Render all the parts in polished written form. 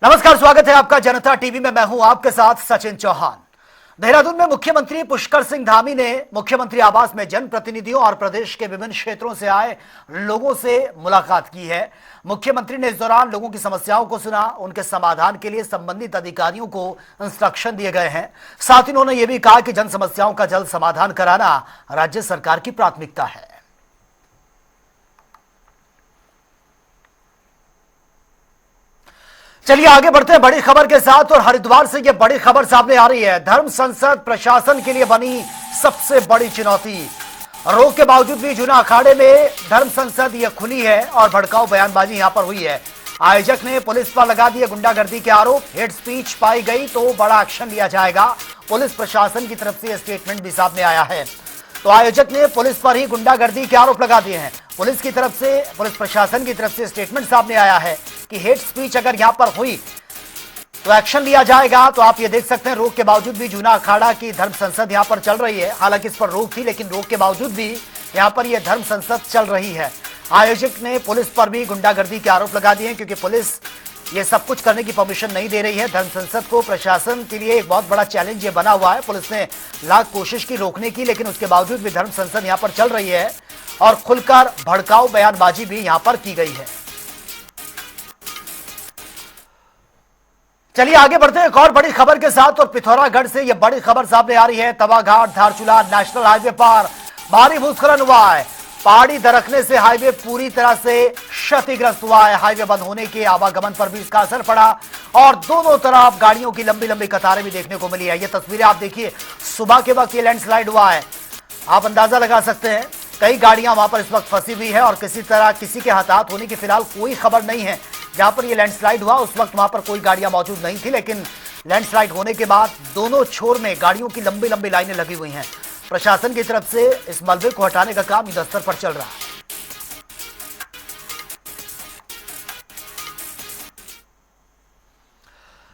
नमस्कार, स्वागत है आपका जनता टीवी में। मैं हूं आपके साथ सचिन चौहान। देहरादून में मुख्यमंत्री पुष्कर सिंह धामी ने मुख्यमंत्री आवास में जनप्रतिनिधियों और प्रदेश के विभिन्न क्षेत्रों से आए लोगों से मुलाकात की है। मुख्यमंत्री ने इस दौरान लोगों की समस्याओं को सुना, उनके समाधान के लिए संबंधित अधिकारियों को इंस्ट्रक्शन दिए गए हैं। साथ ही उन्होंने यह भी कहा कि जन समस्याओं का जल्द समाधान कराना राज्य सरकार की प्राथमिकता है। चलिए आगे बढ़ते हैं बड़ी खबर के साथ। और हरिद्वार से यह बड़ी खबर सामने आ रही है। धर्म संसद प्रशासन के लिए बनी सबसे बड़ी चुनौती। रोक के बावजूद भी जूना अखाड़े में धर्म संसद यह खुली है और भड़काऊ बयानबाजी यहां पर हुई है। आयोजक ने पुलिस पर लगा दिए गुंडागर्दी के आरोप। हेट स्पीच पाई गई तो बड़ा एक्शन लिया जाएगा। पुलिस प्रशासन की तरफ से स्टेटमेंट भी सामने आया है। तो आयोजक ने पुलिस पर ही गुंडागर्दी के आरोप लगा दिए हैं। पुलिस प्रशासन की तरफ से स्टेटमेंट सामने आया है कि हेट स्पीच अगर यहां पर हुई तो एक्शन लिया जाएगा। तो आप ये देख सकते हैं, रोक के बावजूद भी जूना अखाड़ा की धर्म संसद यहां पर चल रही है। हालांकि इस पर रोक थी, लेकिन रोक के बावजूद भी यहां पर यह धर्म संसद चल रही है। आयोजक ने पुलिस पर भी गुंडागर्दी के आरोप लगा दिए हैं, क्योंकि पुलिस ये सब कुछ करने की परमिशन नहीं दे रही है। धर्म संसद को प्रशासन के लिए एक बहुत बड़ा चैलेंज ये बना हुआ है। पुलिस ने लाख कोशिश की रोकने की, लेकिन उसके बावजूद भी धर्म संसद यहां पर चल रही है और खुलकर भड़काऊ बयानबाजी भी यहां पर की गई है। चलिए आगे बढ़ते हैं एक और बड़ी खबर के साथ। और पिथौरागढ़ से यह बड़ी खबर सामने आ रही है। तवाघाट धारचूला नेशनल हाईवे पर भारी भूस्खलन हुआ है। पहाड़ी दरकने से हाईवे पूरी तरह से क्षतिग्रस्त हुआ है। हाईवे बंद होने के आवागमन पर भी इसका असर पड़ा और दोनों तरफ गाड़ियों की लंबी लंबी कतारें भी देखने को मिली है। ये तस्वीरें आप देखिए, सुबह के वक्त ये लैंडस्लाइड हुआ है। आप अंदाजा लगा सकते हैं, कई गाड़ियां वहां पर इस वक्त फंसी हुई है और किसी के हताहत होने की फिलहाल कोई खबर नहीं है। जहां पर यह लैंडस्लाइड हुआ उस वक्त वहां पर कोई गाड़ियां मौजूद नहीं थी, लेकिन लैंडस्लाइड होने के बाद दोनों छोर में गाड़ियों की लंबी लंबी लाइनें लगी हुई हैं। प्रशासन की तरफ से इस मलबे को हटाने का काम युद्ध स्तर पर चल रहा है।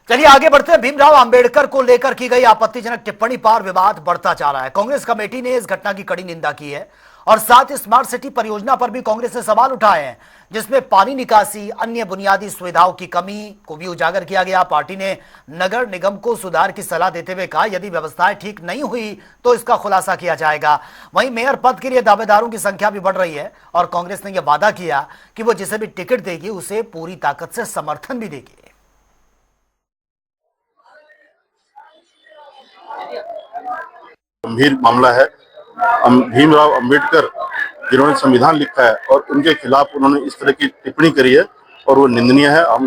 चलिए आगे बढ़ते हैं। भीमराव अंबेडकर को लेकर की गई आपत्तिजनक टिप्पणी पर विवाद बढ़ता जा रहा है। कांग्रेस कमेटी ने इस घटना की कड़ी निंदा की है और साथ ही स्मार्ट सिटी परियोजना पर भी कांग्रेस ने सवाल उठाए हैं, जिसमें पानी निकासी, अन्य बुनियादी सुविधाओं की कमी को भी उजागर किया गया। पार्टी ने नगर निगम को सुधार की सलाह देते हुए कहा, यदि व्यवस्थाएं ठीक नहीं हुई तो इसका खुलासा किया जाएगा। वहीं मेयर पद के लिए दावेदारों की संख्या भी बढ़ रही है और कांग्रेस ने यह वादा किया कि वो जिसे भी टिकट देगी उसे पूरी ताकत से समर्थन भी देगी। गंभीर मामला है। भीमराव अंबेडकर जिन्होंने संविधान लिखा है और उनके खिलाफ उन्होंने इस तरह की टिप्पणी करी है और वो निंदनीय है। हम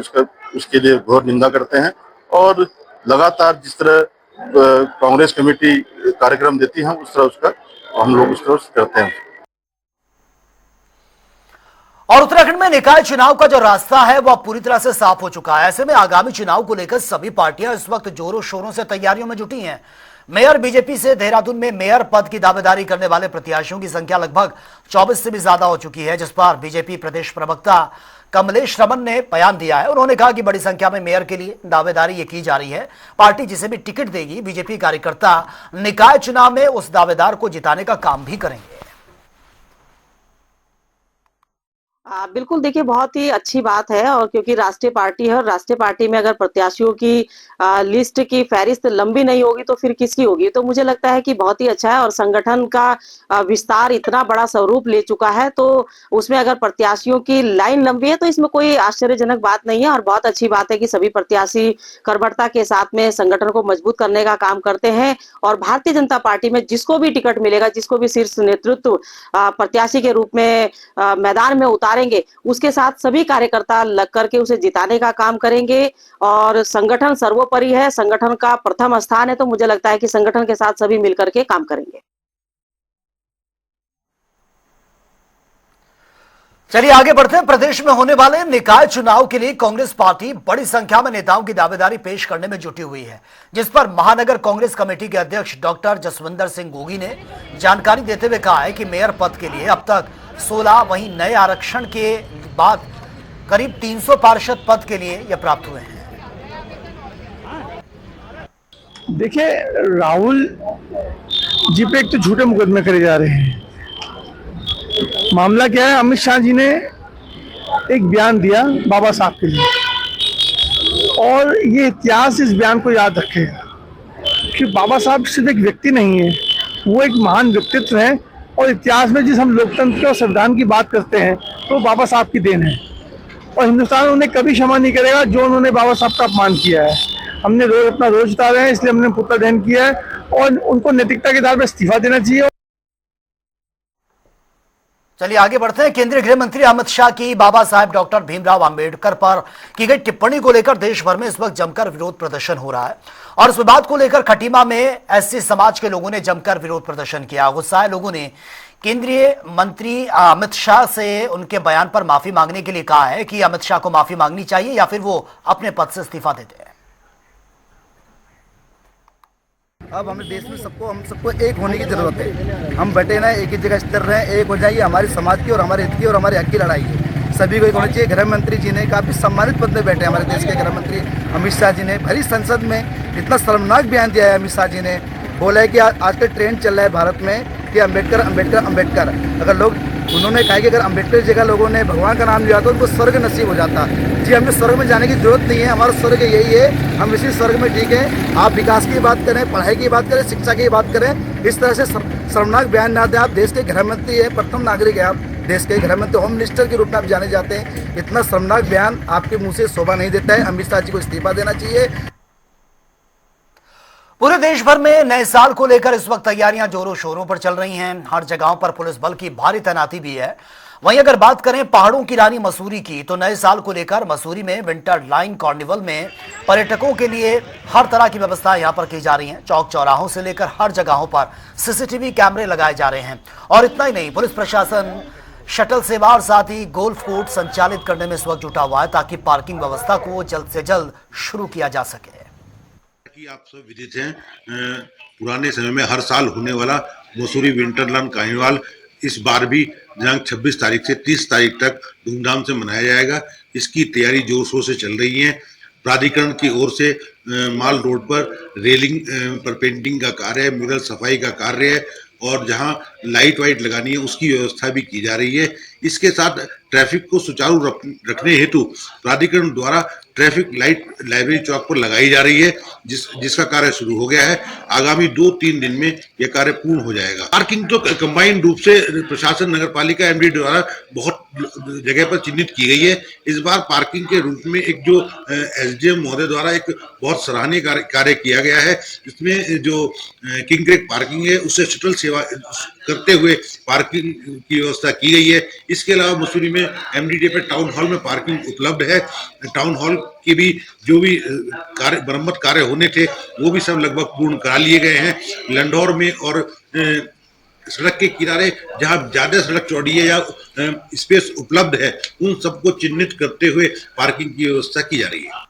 उसके लिए घोर निंदा करते हैं और लगातार जिस तरह कांग्रेस कमेटी कार्यक्रम देती है उस तरह हम लोग करते हैं। और उत्तराखंड में निकाय चुनाव का जो रास्ता है वह पूरी तरह से साफ हो चुका है। ऐसे में आगामी चुनाव को लेकर सभी पार्टियां इस वक्त जोरों शोरों से तैयारियों में जुटी हैं। मेयर बीजेपी से देहरादून में मेयर पद की दावेदारी करने वाले प्रत्याशियों की संख्या लगभग 24 से भी ज्यादा हो चुकी है, जिस पर बीजेपी प्रदेश प्रवक्ता कमलेश रमन ने बयान दिया है। उन्होंने कहा कि बड़ी संख्या में मेयर के लिए दावेदारी ये की जा रही है। पार्टी जिसे भी टिकट देगी, बीजेपी कार्यकर्ता निकाय चुनाव में उस दावेदार को जिताने का काम भी करेंगे। बिल्कुल, देखिए बहुत ही अच्छी बात है और क्योंकि राष्ट्रीय पार्टी है और राष्ट्रीय पार्टी में अगर प्रत्याशियों की लिस्ट की फहरिस्त लंबी नहीं होगी तो फिर किसकी होगी। तो मुझे लगता है कि बहुत ही अच्छा है और संगठन का विस्तार इतना बड़ा स्वरूप ले चुका है, तो उसमें अगर प्रत्याशियों की लाइन लंबी है तो इसमें कोई आश्चर्यजनक बात नहीं है। और बहुत अच्छी बात है कि सभी प्रत्याशी कर्मठता के साथ में संगठन को मजबूत करने का काम करते हैं और भारतीय जनता पार्टी में जिसको भी टिकट मिलेगा, जिसको भी शीर्ष नेतृत्व प्रत्याशी के रूप में मैदान में उतारेंगे, उसके साथ सभी कार्यकर्ता लग करके उसे जिताने का काम करेंगे। और संगठन सर्वोपरि है, संगठन का प्रथम स्थान है, तो मुझे लगता है कि संगठन के साथ सभी मिलकर के काम करेंगे। चलिए आगे बढ़ते हैं। प्रदेश में होने वाले निकाय चुनाव के लिए कांग्रेस पार्टी बड़ी संख्या में नेताओं की दावेदारी पेश करने में जुटी हुई है, जिस पर महानगर कांग्रेस कमेटी के अध्यक्ष डॉक्टर जसविंदर सिंह गोगी ने जानकारी देते हुए कहा है कि मेयर पद के लिए अब तक 16, वहीं नए आरक्षण के बाद करीब 300 पार्षद पद के लिए यह प्राप्त हुए हैं। देखिए, राहुल जी पे एक तो झूठे मुकदमे करे जा रहे हैं। मामला क्या है, अमित शाह जी ने एक बयान दिया बाबा साहब के लिए और ये इतिहास इस बयान को याद रखेगा कि बाबा साहब सिर्फ एक व्यक्ति नहीं है, वो एक महान व्यक्तित्व है। और इतिहास में जिस हम लोकतंत्र और संविधान की बात करते हैं तो बाबा साहब की देन है, और हिंदुस्तान उन्हें कभी क्षमा नहीं करेगा जो उन्होंने बाबा साहब का अपमान किया है। हमने रोज अपना रोज उतारे हैं, इसलिए हमने पुतला दहन किया है और उनको नैतिकता के आधार पर इस्तीफा देना चाहिए। चलिए आगे बढ़ते हैं। केंद्रीय गृह मंत्री अमित शाह की बाबा साहेब डॉक्टर भीमराव अंबेडकर पर की गई टिप्पणी को लेकर देश भर में इस वक्त जमकर विरोध प्रदर्शन हो रहा है और इस विवाद को लेकर खटीमा में एससी समाज के लोगों ने जमकर विरोध प्रदर्शन किया। गुस्साए लोगों ने केंद्रीय मंत्री अमित शाह से उनके बयान पर माफी मांगने के लिए कहा है कि अमित शाह को माफी मांगनी चाहिए या फिर वो अपने पद से इस्तीफा देते हैं। अब हमें देश में हम सबको एक होने की जरूरत है। हम बैठे ना एक ही जगह स्थिर रहें, एक हो जाइए। हमारी समाज की और हमारे हित की और हमारे हक की लड़ाई है, सभी को एक होना चाहिए। गृह मंत्री जी ने काफी सम्मानित पद में बैठे हमारे देश के गृह मंत्री अमित शाह जी ने भरी संसद में इतना शर्मनाक बयान दिया है। अमित शाह जी ने बोला है कि आजकल ट्रेंड चल रहा है भारत में कि अम्बेडकर अम्बेडकर अम्बेडकर। अगर लोग उन्होंने कहा कि अगर अम्बेडकर जगह लोगों ने भगवान का नाम लिया तो उनको स्वर्ग नसीब हो जाता। जी हमें स्वर्ग में जाने की जरूरत नहीं है, हमारा स्वर्ग यही है, हम इसी स्वर्ग में ठीक है। आप विकास की बात करें, पढ़ाई की बात करें, शिक्षा की बात करें, इस तरह से शर्मनाक बयान ना दें। आप देश के गृह मंत्री है, प्रथम नागरिक है, आप देश के गृह मंत्री होम मिनिस्टर के रूप में आप जाने जाते हैं। इतना शर्मनाक बयान आपके मुंह से शोभा नहीं देता है। अमित शाह जी को इस्तीफा देना चाहिए। पूरे देश भर में नए साल को लेकर इस वक्त तैयारियां जोरों शोरों पर चल रही हैं। हर जगहों पर पुलिस बल की भारी तैनाती भी है। वहीं अगर बात करें पहाड़ों की रानी मसूरी की, तो नए साल को लेकर मसूरी में विंटर लाइन कार्निवल में पर्यटकों के लिए हर तरह की व्यवस्था यहां पर की जा रही है। चौक चौराहों से लेकर हर जगहों पर सीसीटीवी कैमरे लगाए जा रहे हैं। और इतना ही नहीं, पुलिस प्रशासन शटल सेवा और साथ ही गोल्फ कोर्ट संचालित करने में इस वक्त जुटा हुआ है ताकि पार्किंग व्यवस्था को जल्द से जल्द शुरू किया जा सके। कि आप सब विदित हैं, पुराने समय में हर साल होने वाला मसूरी विंटरलैंड कार्निवाल इस बार भी दिनांक 26 तारीख से 30 तारीख तक धूमधाम से मनाया जाएगा। इसकी तैयारी जोर शोर से चल रही है। प्राधिकरण की ओर से माल रोड पर रेलिंग पर पेंटिंग का कार्य है, म्यूरल सफाई का कार्य है और जहां लाइट वाइट लगानी है उसकी व्यवस्था भी की जा रही है। इसके साथ ट्रैफिक को सुचारू रखने हेतु प्राधिकरण द्वारा ट्रैफिक लाइट लाइब्रेरी चौक पर लगाई जा रही है, जिसका कार्य शुरू हो गया है। आगामी 2-3 दिन में यह कार्य पूर्ण हो जाएगा। पार्किंग तो कंबाइंड रूप से प्रशासन नगर पालिका एमडी द्वारा बहुत जगह पर चिन्हित की गई है। इस बार पार्किंग के रूप में एक जो एसडीएम महोदय द्वारा एक बहुत सराहनीय कार्य किया गया है। इसमें जो किंग क्रेक पार्किंग है उससे शटल सेवा करते हुए पार्किंग की व्यवस्था की गई है। इसके अलावा मसूरी में एमडीडी पे टाउन हॉल में पार्किंग उपलब्ध है। टाउन हॉल के भी जो भी कार्य मरम्मत कार्य होने थे वो भी सब लगभग पूर्ण करा लिए गए हैं। लंढौर में और सड़क के किनारे जहां ज्यादा सड़क चौड़ी है या स्पेस उपलब्ध है उन सबको चिन्हित करते हुए पार्किंग की व्यवस्था की जा रही है।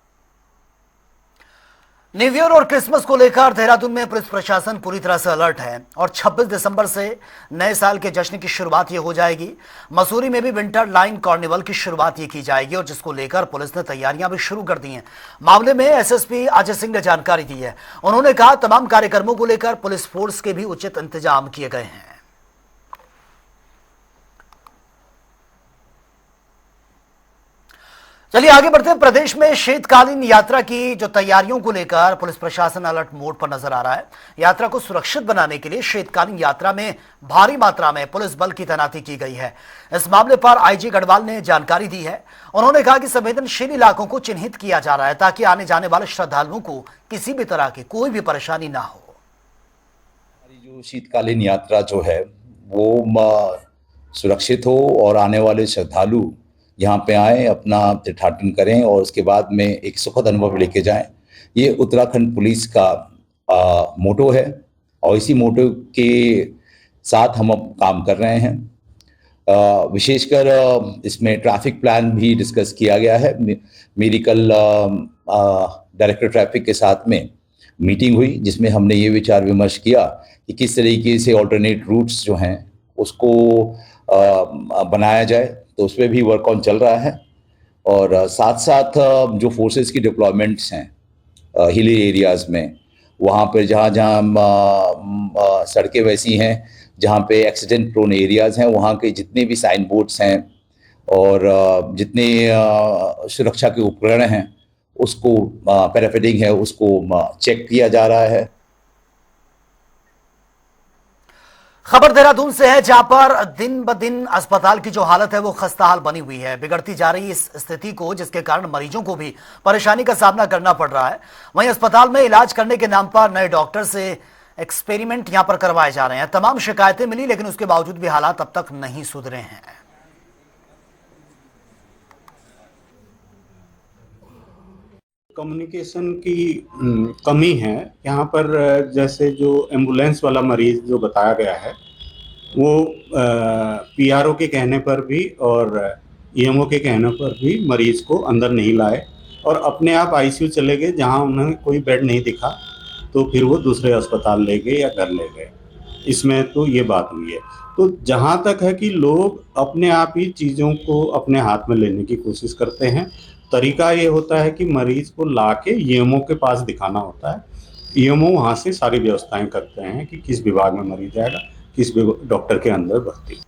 न्यू ईयर और क्रिसमस को लेकर देहरादून में पुलिस प्रशासन पूरी तरह से अलर्ट है और 26 दिसंबर से नए साल के जश्न की शुरुआत ये हो जाएगी। मसूरी में भी विंटर लाइन कार्निवल की शुरुआत ये की जाएगी और जिसको लेकर पुलिस ने तैयारियां भी शुरू कर दी हैं। मामले में एसएसपी अजय सिंह ने जानकारी दी है। उन्होंने कहा तमाम कार्यक्रमों को लेकर पुलिस फोर्स के भी उचित इंतजाम किए गए हैं। चलिए आगे बढ़ते हैं। प्रदेश में शीतकालीन यात्रा की जो तैयारियों को लेकर पुलिस प्रशासन अलर्ट मोड पर नजर आ रहा है। यात्रा को सुरक्षित बनाने के लिए शीतकालीन यात्रा में भारी मात्रा में पुलिस बल की तैनाती की गई है। इस मामले पर आईजी गढ़वाल ने जानकारी दी है। उन्होंने कहा कि संवेदनशील इलाकों को चिन्हित किया जा रहा है ताकि आने जाने वाले श्रद्धालुओं को किसी भी तरह की कोई भी परेशानी ना हो। जो शीतकालीन यात्रा जो है वो सुरक्षित हो और आने वाले श्रद्धालु यहाँ पे आए, अपना तीर्थाटन करें और उसके बाद में एक सुखद अनुभव लेके जाएं। ये उत्तराखंड पुलिस का मोटो है और इसी मोटो के साथ हम अब काम कर रहे हैं। विशेषकर इसमें ट्रैफिक प्लान भी डिस्कस किया गया है। मेरी कल डायरेक्टर ट्रैफिक के साथ में मीटिंग हुई जिसमें हमने ये विचार विमर्श किया कि किस तरीके से ऑल्टरनेट रूट्स जो हैं उसको बनाया जाए, तो उस पर भी वर्क ऑन चल रहा है। और साथ साथ जो फोर्सेस की डिप्लॉयमेंट्स हैं हिली एरियाज़ में, वहाँ पर जहाँ जहाँ सड़कें वैसी हैं जहाँ पे एक्सीडेंट प्रोन एरियाज़ हैं, वहाँ के जितने भी साइन बोर्ड्स हैं और जितने सुरक्षा के उपकरण हैं उसको पैराफिटिंग है उसको चेक किया जा रहा है। खबर देहरादून से है, जहां पर दिन ब दिन अस्पताल की जो हालत है वो खस्ताहाल बनी हुई है। बिगड़ती जा रही इस स्थिति को, जिसके कारण मरीजों को भी परेशानी का सामना करना पड़ रहा है। वहीं अस्पताल में इलाज करने के नाम पर नए डॉक्टर से एक्सपेरिमेंट यहां पर करवाए जा रहे हैं। तमाम शिकायतें मिली, लेकिन उसके बावजूद भी हालात अब तक नहीं सुधरे हैं। कम्युनिकेशन की कमी है यहाँ पर। जैसे जो एम्बुलेंस वाला मरीज जो बताया गया है वो पीआरओ के कहने पर भी और ईएमओ के कहने पर भी मरीज को अंदर नहीं लाए और अपने आप आईसीयू चले गए, जहाँ उन्हें कोई बेड नहीं दिखा तो फिर वो दूसरे अस्पताल ले गए या घर ले गए। इसमें तो ये बात हुई है। तो जहाँ तक है कि लोग अपने आप ही चीज़ों को अपने हाथ में लेने की कोशिश करते हैं। तरीका ये होता है कि मरीज को लाके ईएमओ के पास दिखाना होता है। ईएमओ वहाँ से सारी व्यवस्थाएं करते हैं कि किस विभाग में मरीज जाएगा, किस डॉक्टर के अंदर भर्ती।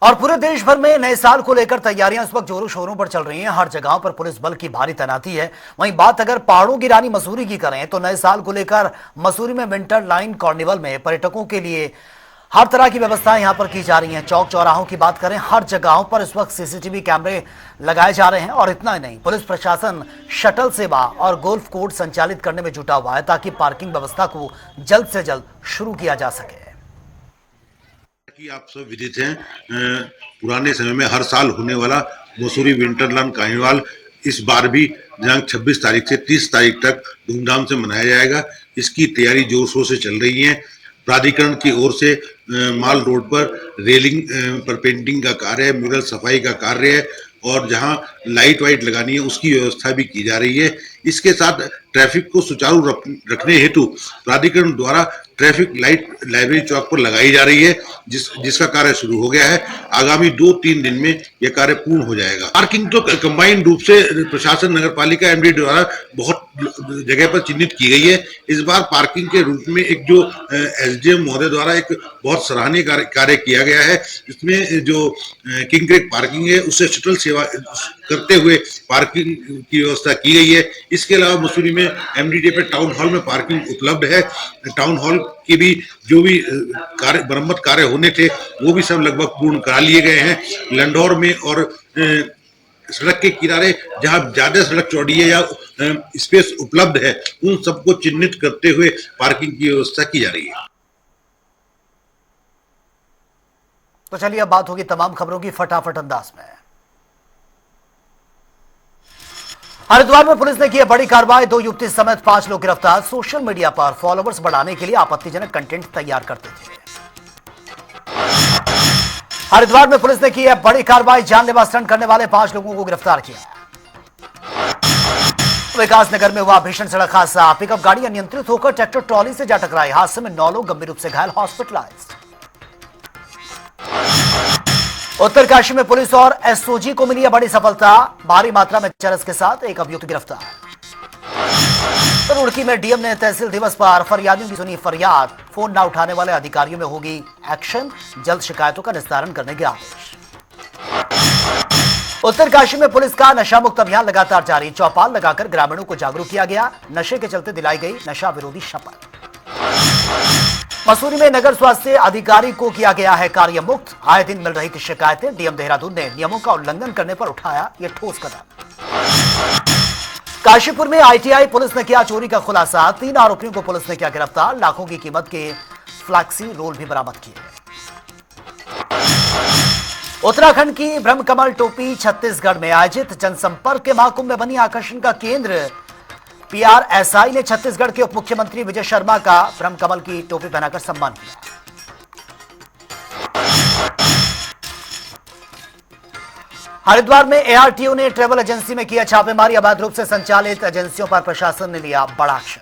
और पूरे देश भर में नए साल को लेकर तैयारियां इस वक्त जोरों शोरों पर चल रही हैं। हर जगह पर पुलिस बल की भारी तैनाती है। वहीं बात अगर पहाड़ों की रानी मसूरी की करें तो नए साल को लेकर मसूरी में विंटर लाइन कार्निवल में पर्यटकों के लिए हर तरह की व्यवस्थाएं यहां पर की जा रही हैं। चौक चौराहों की बात करें, हर जगहों पर इस वक्त सीसीटीवी कैमरे लगाए जा रहे हैं। और इतना ही नहीं, पुलिस प्रशासन शटल सेवा और गोल्फ कोर्स संचालित करने में जुटा हुआ है ताकि पार्किंग व्यवस्था को जल्द से जल्द शुरू किया जा सके। आप सब विदित हैं, पुराने समय में हर साल होने वाला मसूरी विंटरलैंड कार्निवाल इस बार भी दिनांक 26 तारीख से 30 तारीख तक धूमधाम से मनाया जाएगा। इसकी तैयारी जोर शोर से चल रही है। प्राधिकरण की ओर से माल रोड पर रेलिंग पर पेंटिंग का कार्य है, म्यूरल सफाई का कार्य है और जहां लाइट वाइट लगानी है उसकी व्यवस्था भी की जा रही है। इसके साथ ट्रैफिक को सुचारू रखने हेतु प्राधिकरण द्वारा ट्रैफिक लाइट लाइब्रेरी चौक पर लगाई जा रही है, जिसका कार्य शुरू हो गया है। आगामी 2-3 दिन में यह कार्य पूर्ण हो जाएगा। पार्किंग तो कंबाइंड रूप से प्रशासन नगर पालिका एमडी द्वारा बहुत जगह पर चिन्हित की गई है। इस बार पार्किंग के रूप में एक जो एसडीएम महोदय द्वारा एक बहुत सराहनीय कार्य किया गया है। इसमें जो किंग क्रेक पार्किंग है उससे शटल सेवा करते हुए पार्किंग की व्यवस्था की गई है। इसके अलावा मसूरी में एमडीडी पे टाउन हॉल में पार्किंग उपलब्ध है। टाउन हॉल के भी जो भी कार्य मरम्मत कार्य होने थे वो भी सब लगभग पूर्ण करा लिए गए हैं। लंडौर में और सड़क के किनारे जहां ज्यादा सड़क चौड़ी है या स्पेस उपलब्ध है उन सबको चिन्हित करते हुए पार्किंग की व्यवस्था की जा रही है। तो चलिए अब बात होगी तमाम खबरों की फटाफट अंदाज में। हरिद्वार में पुलिस ने की बड़ी कार्रवाई, 2 युवती समेत 5 लोग गिरफ्तार। सोशल मीडिया पर फॉलोवर्स बढ़ाने के लिए आपत्तिजनक कंटेंट तैयार करते थे। हरिद्वार में पुलिस ने की है बड़ी कार्रवाई, जानलेवा स्टंट करने वाले 5 लोगों को गिरफ्तार किया। विकासनगर में हुआ भीषण सड़क हादसा, पिकअप गाड़ी अनियंत्रित होकर ट्रैक्टर ट्रॉली से जा टकराई। हादसे में 9 लोग गंभीर रूप से घायल, हॉस्पिटलाइज्ड। उत्तरकाशी में पुलिस और एसओजी को मिली है बड़ी सफलता, भारी मात्रा में चरस के साथ एक अभियुक्त गिरफ्तार। रुड़की में डीएम ने तहसील दिवस पर फरियादियों की सुनी फरियाद, फोन न उठाने वाले अधिकारियों में होगी एक्शन, जल्द शिकायतों का निस्तारण करने के आदेश। उत्तरकाशी में पुलिस का नशा मुक्त अभियान लगातार जारी, चौपाल लगाकर ग्रामीणों को जागरूक किया गया। नशे के चलते दिलाई गई नशा विरोधी शपथ। मसूरी में नगर स्वास्थ्य अधिकारी को किया गया है कार्य मुक्त, आए दिन मिल रही थी शिकायतें। डीएम देहरादून ने नियमों का उल्लंघन करने पर उठाया यह ठोस कदम। काशीपुर में आईटीआई पुलिस ने किया चोरी का खुलासा, 3 आरोपियों को पुलिस ने किया गिरफ्तार। लाखों की कीमत के फ्लैक्सी रोल भी बरामद किए। उत्तराखंड की ब्रह्मकमल टोपी छत्तीसगढ़ में आयोजित जनसंपर्क के महाकुंभ में बनी आकर्षण का केंद्र। पीआरएसआई ने छत्तीसगढ़ के उप मुख्यमंत्री विजय शर्मा का ब्रह्मकमल की टोपी पहनाकर सम्मान किया। हरिद्वार में एआरटीओ ने ट्रैवल एजेंसी में किया छापेमारी, अवैध रूप से संचालित एजेंसियों पर प्रशासन ने लिया बड़ा एक्शन।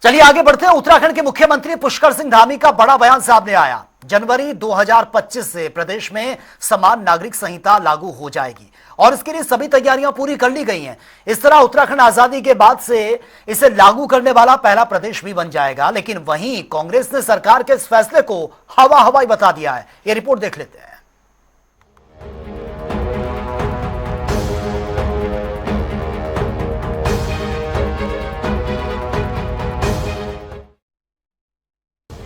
चलिए आगे बढ़ते हैं। उत्तराखंड के मुख्यमंत्री पुष्कर सिंह धामी का बड़ा बयान सामने आया। जनवरी 2025 से प्रदेश में समान नागरिक संहिता लागू हो जाएगी और इसके लिए सभी तैयारियां पूरी कर ली गई हैं। इस तरह उत्तराखंड आजादी के बाद से इसे लागू करने वाला पहला प्रदेश भी बन जाएगा। लेकिन वहीं कांग्रेस ने सरकार के इस फैसले को हवाई बता दिया है। यह रिपोर्ट देख लेते हैं।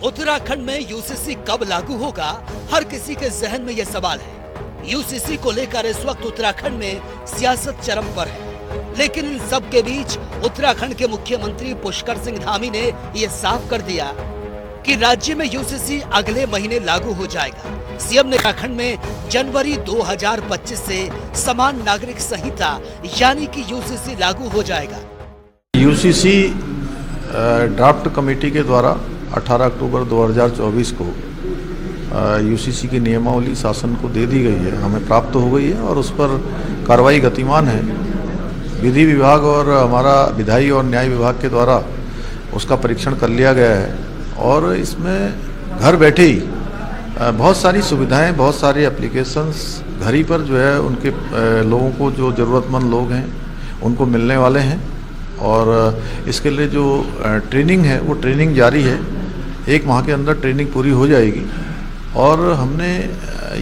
उत्तराखंड में यूसीसी कब लागू होगा, हर किसी के जहन में यह सवाल है। यूसीसी को लेकर इस वक्त उत्तराखंड में सियासत चरम पर है, लेकिन इन सब के बीच उत्तराखंड के मुख्यमंत्री पुष्कर सिंह धामी ने यह साफ कर दिया कि राज्य में यूसीसी अगले महीने लागू हो जाएगा। सीएम ने उत्तराखंड में जनवरी 2025 से समान नागरिक संहिता यानी कि यूसीसी लागू हो जाएगा। यूसीसी ड्राफ्ट कमेटी के द्वारा 18 अक्टूबर 2024 को यूसीसी की नियमावली शासन को दे दी गई है, हमें प्राप्त हो गई है और उस पर कार्रवाई गतिमान है। विधि विभाग और हमारा विधायी और न्याय विभाग के द्वारा उसका परीक्षण कर लिया गया है और इसमें घर बैठे ही बहुत सारी सुविधाएं, बहुत सारे एप्लीकेशंस घर ही पर जो है उनके लोगों को, जो ज़रूरतमंद लोग हैं उनको मिलने वाले हैं। और इसके लिए जो ट्रेनिंग है वो ट्रेनिंग जारी है, 1 माह के अंदर ट्रेनिंग पूरी हो जाएगी। और हमने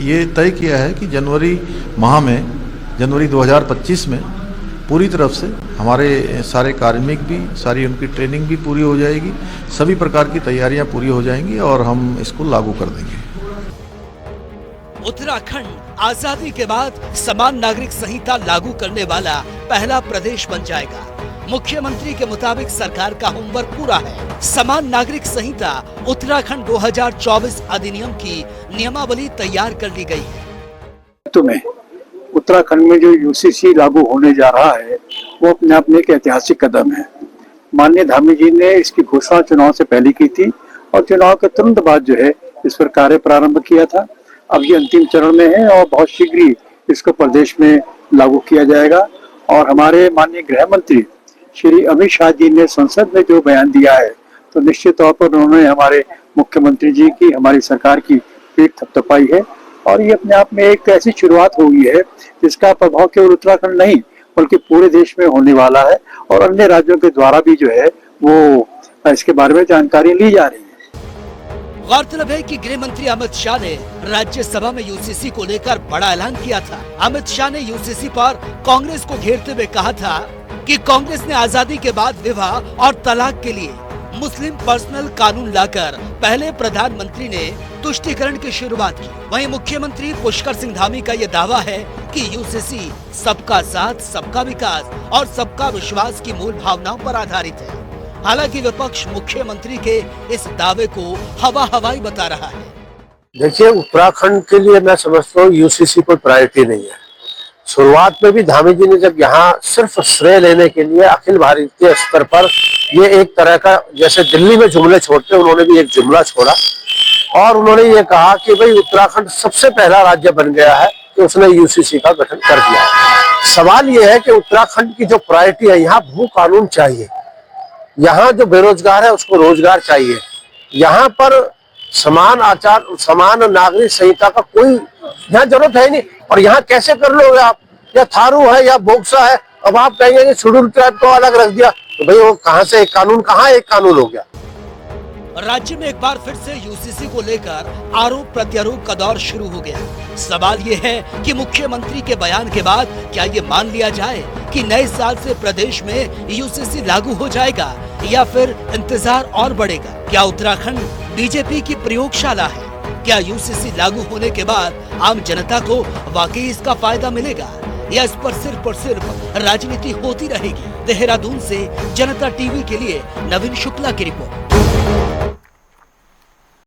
ये तय किया है कि जनवरी माह में, जनवरी 2025 में पूरी तरफ से हमारे सारे कार्मिक भी, सारी उनकी ट्रेनिंग भी पूरी हो जाएगी, सभी प्रकार की तैयारियां पूरी हो जाएंगी और हम इसको लागू कर देंगे। उत्तराखंड आजादी के बाद समान नागरिक संहिता लागू करने वाला पहला प्रदेश बन जाएगा। मुख्यमंत्री के मुताबिक सरकार का होमवर्क पूरा है। समान नागरिक संहिता उत्तराखंड 2024 अधिनियम की नियमावली तैयार कर ली गई है। तुम्हें उत्तराखंड में जो यूसीसी लागू होने जा रहा है वो अपने आप में एक ऐतिहासिक कदम है। माननीय धामी जी ने इसकी घोषणा चुनाव से पहले की थी और चुनाव के तुरंत बाद जो है इस पर कार्य प्रारंभ किया था। अब ये अंतिम चरण में है और बहुत शीघ्र ही इसको प्रदेश में लागू किया जाएगा। और हमारे माननीय गृह मंत्री श्री अमित शाह जी ने संसद में जो बयान दिया है तो निश्चित तौर पर उन्होंने हमारे मुख्यमंत्री जी की, हमारी सरकार की पीठ थपथपाई है। और ये अपने आप में एक ऐसी शुरुआत हो गई है जिसका प्रभाव केवल उत्तराखंड नहीं बल्कि पूरे देश में होने वाला है और अन्य राज्यों के द्वारा भी जो है वो इसके बारे में जानकारी ली जा रही है। गौरतलब है कि गृह मंत्री अमित शाह ने राज्यसभा में यूसीसी को लेकर बड़ा ऐलान किया था। अमित शाह ने यूसीसी पर कांग्रेस को घेरते हुए कहा था कि कांग्रेस ने आजादी के बाद विवाह और तलाक के लिए मुस्लिम पर्सनल कानून लाकर पहले प्रधानमंत्री ने तुष्टीकरण की शुरुआत की। वहीं मुख्यमंत्री पुष्कर सिंह धामी का यह दावा है कि यूसीसी सबका साथ, सबका विकास और सबका विश्वास की मूल भावनाओं पर आधारित है। हालांकि विपक्ष मुख्यमंत्री के इस दावे को हवाई बता रहा है। देखिए, उत्तराखंड के लिए मैं समझता हूँ यूसीसी कोई प्रायोरिटी नहीं है। शुरुआत में भी धामी जी ने जब यहाँ सिर्फ श्रेय लेने के लिए अखिल भारतीय स्तर पर ये एक तरह का, जैसे दिल्ली में जुमले छोड़ते, उन्होंने भी एक जुमला छोड़ा और उन्होंने ये कहा कि भाई उत्तराखंड सबसे पहला राज्य बन गया है कि उसने यूसीसी का गठन कर दिया है। सवाल ये है कि उत्तराखंड की जो प्रायोरिटी है, यहाँ भू कानून चाहिए, यहाँ जो बेरोजगार है उसको रोजगार चाहिए, यहाँ पर समान नागरिक संहिता का कोई यहाँ जरूरत है नहीं। और यहाँ कैसे कर लोगे आप, या थारू है या बोक्सा है, अब आप कहेंगे कि शेड्यूल ट्राइब को अलग रख दिया, तो भाई वो कहाँ से एक कानून, कहाँ एक कानून हो गया। राज्य में एक बार फिर से यूसीसी को लेकर आरोप प्रत्यारोप का दौर शुरू हो गया। सवाल ये है कि मुख्यमंत्री के बयान के बाद क्या ये मान लिया जाए कि नए साल से प्रदेश में यूसीसी लागू हो जाएगा या फिर इंतजार और बढ़ेगा। क्या उत्तराखंड बीजेपी की प्रयोगशाला है? क्या यूसीसी लागू होने के बाद आम जनता को वाकई इसका फायदा मिलेगा या इस पर सिर्फ राजनीति होती रहेगी? देहरादून से जनता टीवी के लिए नवीन शुक्ला की रिपोर्ट।